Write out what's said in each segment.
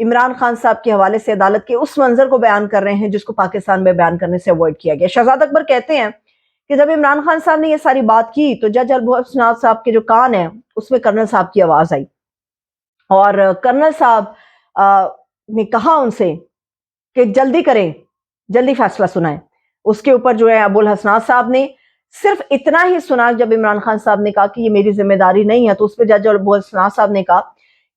عمران خان صاحب کے حوالے سے عدالت کے اس منظر کو بیان کر رہے ہیں جس کو پاکستان میں بیان کرنے سے اوائڈ کیا گیا۔ شہزاد اکبر کہتے ہیں کہ جب عمران خان صاحب نے یہ ساری بات کی تو جج البحسنات صاحب کے جو کان ہیں اس میں کرنل صاحب کی آواز آئی، اور کرنل صاحب نے کہا ان سے کہ جلدی کریں، جلدی فیصلہ سنائیں۔ اس کے اوپر جو ہے ابو الحسنات صاحب نے صرف اتنا ہی سنا، جب عمران خان صاحب نے کہا کہ یہ میری ذمہ داری نہیں ہے، تو اس پہ جج ابو الحسنات صاحب نے کہا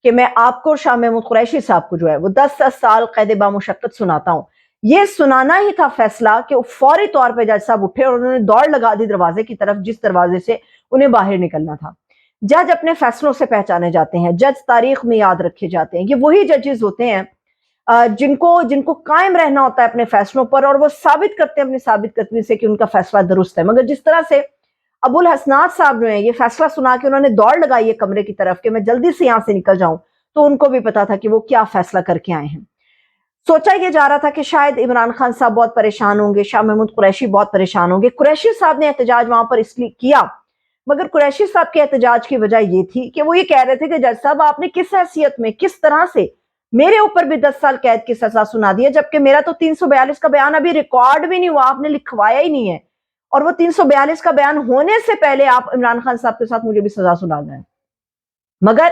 کہ میں آپ کو اور شاہ محمود قریشی صاحب کو جو ہے وہ 10 سال قید بامشقت سناتا ہوں۔ یہ سنانا ہی تھا فیصلہ کہ فوری طور پہ جج صاحب اٹھے اور انہوں نے دوڑ لگا دی دروازے کی طرف، جس دروازے سے انہیں باہر نکلنا تھا۔ جج اپنے فیصلوں سے پہچانے جاتے ہیں، جج تاریخ میں یاد رکھے جاتے ہیں۔ یہ وہی ججز ہوتے ہیں جن کو قائم رہنا ہوتا ہے اپنے فیصلوں پر، اور وہ ثابت کرتے ہیں اپنی ثابت قدمی سے کہ ان کا فیصلہ درست ہے۔ مگر جس طرح سے ابو الحسنات صاحب جو ہیں یہ فیصلہ سنا کے انہوں نے دوڑ لگائی ہے کمرے کی طرف کہ میں جلدی سے یہاں سے نکل جاؤں، تو ان کو بھی پتا تھا کہ وہ کیا فیصلہ کر کے آئے ہیں۔ سوچا یہ جا رہا تھا کہ شاید عمران خان صاحب بہت پریشان ہوں گے، شاہ محمود قریشی بہت پریشان ہوں گے۔ قریشی صاحب نے احتجاج وہاں پر اس لیے کیا، مگر قریشی صاحب کے احتجاج کی وجہ یہ تھی کہ وہ یہ کہہ رہے تھے کہ جج صاحب آپ نے کس حیثیت میں، کس طرح سے میرے اوپر بھی 10 سال قید کی سزا سنا دی ہے، جبکہ میرا تو 342 کا بیان ابھی ریکارڈ بھی نہیں ہوا، آپ نے لکھوایا ہی نہیں ہے، اور وہ 342 کا بیان ہونے سے پہلے آپ عمران خان صاحب کے ساتھ مجھے بھی سزا سنا گئے۔ مگر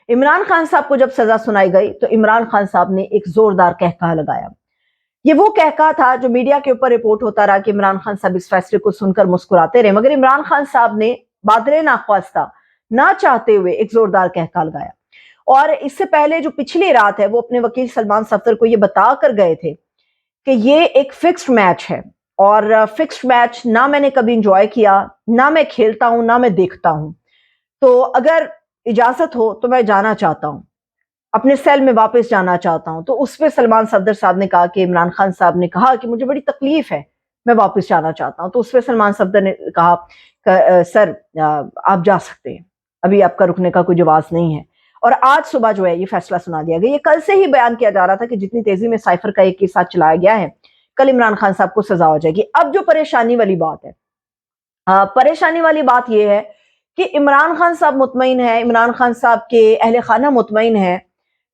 عمران خان صاحب کو جب سزا سنائی گئی تو عمران خان صاحب نے ایک زوردار کہکہا لگایا۔ یہ وہ کہکہا تھا جو میڈیا کے اوپر رپورٹ ہوتا رہا کہ عمران خان صاحب اس فیصلے کو سن کر مسکراتے رہے، مگر عمران خان صاحب نے بادرے ناخواستہ نہ چاہتے ہوئے ایک زوردار کہکہا لگایا۔ اور اس سے پہلے جو پچھلی رات ہے وہ اپنے وکیل سلمان صفدر کو یہ بتا کر گئے تھے کہ یہ ایک فکسڈ میچ ہے، اور فکسڈ میچ نہ میں نے کبھی انجوائے کیا، نہ میں کھیلتا ہوں، نہ میں دیکھتا ہوں، تو اگر اجازت ہو تو میں جانا چاہتا ہوں، اپنے سیل میں واپس جانا چاہتا ہوں۔ تو اس پہ سلمان صفدر صاحب نے کہا کہ عمران خان صاحب نے کہا کہ مجھے بڑی تکلیف ہے، میں واپس جانا چاہتا ہوں۔ تو اس پہ سلمان صفدر نے کہا کہ سر آپ جا سکتے ہیں، ابھی آپ کا رکنے کا کوئی جواز نہیں ہے۔ اور آج صبح جو ہے یہ فیصلہ سنا دیا گیا۔ یہ کل سے ہی بیان کیا جا رہا تھا کہ جتنی تیزی میں سائفر کا ایک ساتھ چلایا گیا ہے، کل عمران خان صاحب کو سزا ہو جائے گی۔ اب جو پریشانی والی بات ہے، پریشانی والی بات یہ ہے کہ عمران خان صاحب مطمئن ہے، عمران خان صاحب کے اہل خانہ مطمئن ہے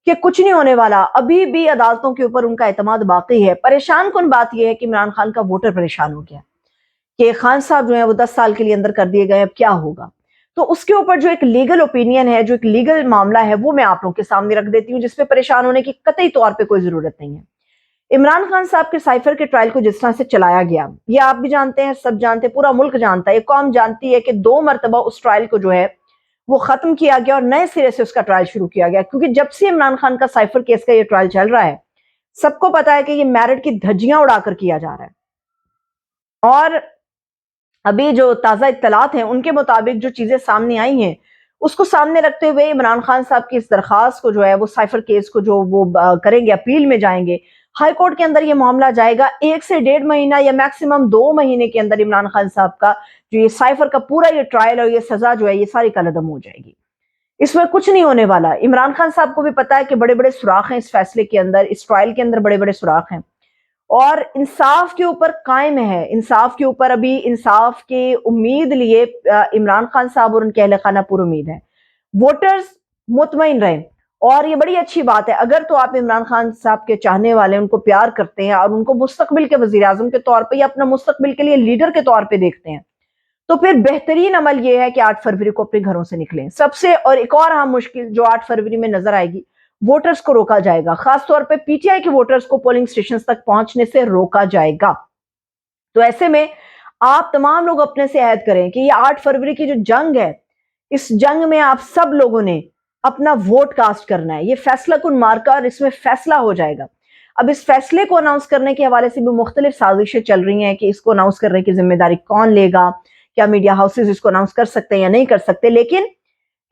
کہ کچھ نہیں ہونے والا، ابھی بھی عدالتوں کے اوپر ان کا اعتماد باقی ہے۔ پریشان کن بات یہ ہے کہ عمران خان کا ووٹر پریشان ہو گیا کہ خان صاحب جو ہیں وہ 10 سال کے لیے اندر کر دیے گئے، اب کیا ہوگا۔ تو اس کے اوپر جو ایک لیگل اوپینین ہے، جو ایک لیگل معاملہ ہے، وہ میں آپ لوگوں کے سامنے رکھ دیتی ہوں، جس پہ پریشان ہونے کی قطعی طور پہ کوئی ضرورت نہیں ہے۔ عمران خان صاحب کے سائفر کے ٹرائل کو جس طرح سے چلایا گیا، یہ آپ بھی جانتے ہیں، سب جانتے ہیں، پورا ملک جانتا ہے، یہ قوم جانتی ہے کہ 2 مرتبہ اس ٹرائل کو جو ہے وہ ختم کیا گیا اور نئے سرے سے اس کا ٹرائل شروع کیا گیا، کیونکہ جب سے عمران خان کا سائفر کیس کا یہ ٹرائل چل رہا ہے، سب کو پتا ہے کہ یہ میرٹ کی دھجیاں اڑا کر کیا جا رہا ہے۔ اور ابھی جو تازہ اطلاعات ہیں ان کے مطابق جو چیزیں سامنے آئی ہیں اس کو سامنے رکھتے ہوئے عمران خان صاحب کی اس درخواست کو جو ہے وہ سائفر کیس کو جو وہ کریں گے، اپیل میں جائیں گے، ہائی کورٹ کے اندر یہ معاملہ جائے گا۔ 1 سے 1.5 مہینہ یا میکسیمم 2 مہینے کے اندر عمران خان صاحب کا جو یہ سائفر کا پورا یہ ٹرائل اور یہ سزا جو ہے یہ ساری کالعدم ہو جائے گی۔ اس میں کچھ نہیں ہونے والا۔ عمران خان صاحب کو بھی پتا ہے کہ بڑے بڑے سوراخ ہیں اس فیصلے کے اندر، اس ٹرائل کے اندر بڑے بڑے سوراخ ہیں، اور انصاف کے اوپر قائم ہے، انصاف کے اوپر ابھی انصاف کی امید لیے عمران خان صاحب اور ان کے اہل خانہ پر امید ہے۔ ووٹرز مطمئن رہیں، اور یہ بڑی اچھی بات ہے، اگر تو آپ عمران خان صاحب کے چاہنے والے ان کو پیار کرتے ہیں اور ان کو مستقبل کے وزیر اعظم کے طور پہ یا اپنا مستقبل کے لیے لیڈر کے طور پہ دیکھتے ہیں، تو پھر بہترین عمل یہ ہے کہ 8 فروری کو اپنے گھروں سے نکلیں۔ سب سے اور ایک اور اہم مشکل جو 8 فروری میں نظر آئے گی، ووٹرز کو روکا جائے گا، خاص طور پہ پی ٹی آئی کے ووٹرز کو پولنگ سٹیشنز تک پہنچنے سے روکا جائے گا۔ تو ایسے میں آپ تمام لوگ اپنے سے عہد کریں کہ یہ 8 فروری کی جو جنگ ہے، اس جنگ میں آپ سب لوگوں نے اپنا ووٹ کاسٹ کرنا ہے۔ یہ فیصلہ کن مارکا اور اس میں فیصلہ ہو جائے گا۔ اب اس فیصلے کو اناؤنس کرنے کے حوالے سے بھی مختلف سازشیں چل رہی ہیں کہ اس کو اناؤنس کرنے کی ذمہ داری کون لے گا، کیا میڈیا ہاؤسز اس کو اناؤنس کر سکتے ہیں یا نہیں کر سکتے، لیکن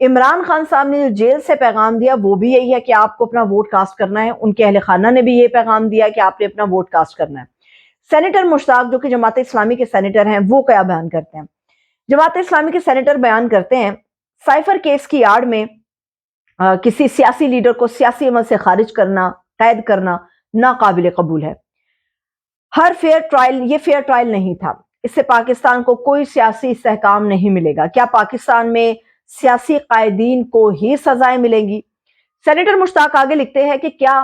عمران خان صاحب نے جو جیل سے پیغام دیا وہ بھی یہی ہے کہ آپ کو اپنا ووٹ کاسٹ کرنا ہے۔ ان کے اہل خانہ نے بھی یہ پیغام دیا کہ آپ نے اپنا ووٹ کاسٹ کرنا ہے۔ سینیٹر مشتاق جو کہ جماعت اسلامی کے سینیٹر ہیں، وہ کیا بیان کرتے ہیں؟ جماعت اسلامی کے سینیٹر بیان کرتے ہیں سائفر کیس کی آڑ میں کسی سیاسی لیڈر کو سیاسی عمل سے خارج کرنا، قید کرنا ناقابل قبول ہے۔ یہ فیئر ٹرائل نہیں تھا، اس سے پاکستان کو کوئی سیاسی استحکام نہیں ملے گا۔ کیا پاکستان میں سیاسی قائدین کو ہی سزائیں ملیں گی؟ سینیٹر مشتاق آگے لکھتے ہیں کہ کیا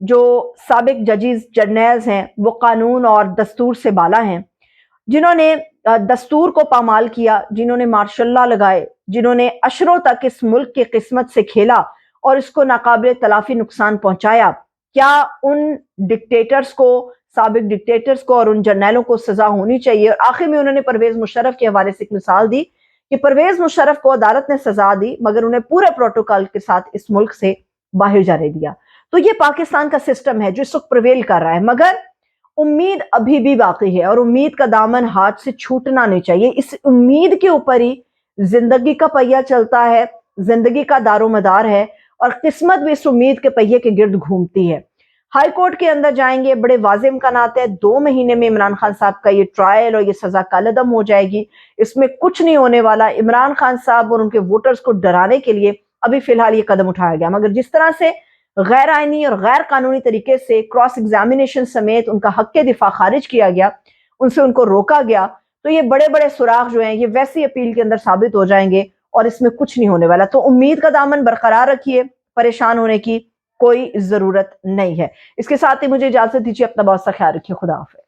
جو سابق ججز جرنیلز ہیں وہ قانون اور دستور سے بالا ہیں، جنہوں نے دستور کو پامال کیا، جنہوں نے مارشل لا لگائے، جنہوں نے اشروں تک اس ملک کی قسمت سے کھیلا اور اس کو ناقابل تلافی نقصان پہنچایا، کیا ان ڈکٹیٹرز کو، سابق ڈکٹیٹرز کو اور ان جرنیلوں کو سزا ہونی چاہیے؟ اور آخر میں انہوں نے پرویز مشرف کے حوالے سے ایک مثال دی کہ پرویز مشرف کو عدالت نے سزا دی مگر انہیں پورے پروٹوکول کے ساتھ اس ملک سے باہر جانے دیا۔ تو یہ پاکستان کا سسٹم ہے جو اس وقت پریویل کر رہا ہے، مگر امید ابھی بھی باقی ہے اور امید کا دامن ہاتھ سے چھوٹنا نہیں چاہیے۔ اس امید کے اوپر ہی زندگی کا پہیہ چلتا ہے، زندگی کا دار و مدار ہے، اور قسمت بھی اس امید کے پہیے کے گرد گھومتی ہے۔ ہائی کورٹ کے اندر جائیں گے، بڑے واضح امکانات ہے 2 مہینے میں عمران خان صاحب کا یہ ٹرائل اور یہ سزا کالعدم ہو جائے گی۔ اس میں کچھ نہیں ہونے والا۔ عمران خان صاحب اور ان کے ووٹرز کو ڈرانے کے لیے ابھی فی الحال یہ قدم اٹھایا گیا، مگر جس طرح سے غیر آئینی اور غیر قانونی طریقے سے کراس ایگزامینیشن سمیت ان کا حق دفاع خارج کیا گیا، ان کو روکا گیا، تو یہ بڑے بڑے سراغ جو ہیں یہ ویسی اپیل کے اندر ثابت ہو جائیں گے اور اس میں کچھ نہیں ہونے والا۔ تو امید کا دامن برقرار رکھیے، پریشان ہونے کی کوئی ضرورت نہیں ہے۔ اس کے ساتھ ہی مجھے اجازت دیجیے، اپنا بہت سا خیال رکھیے۔ خدا حافظ۔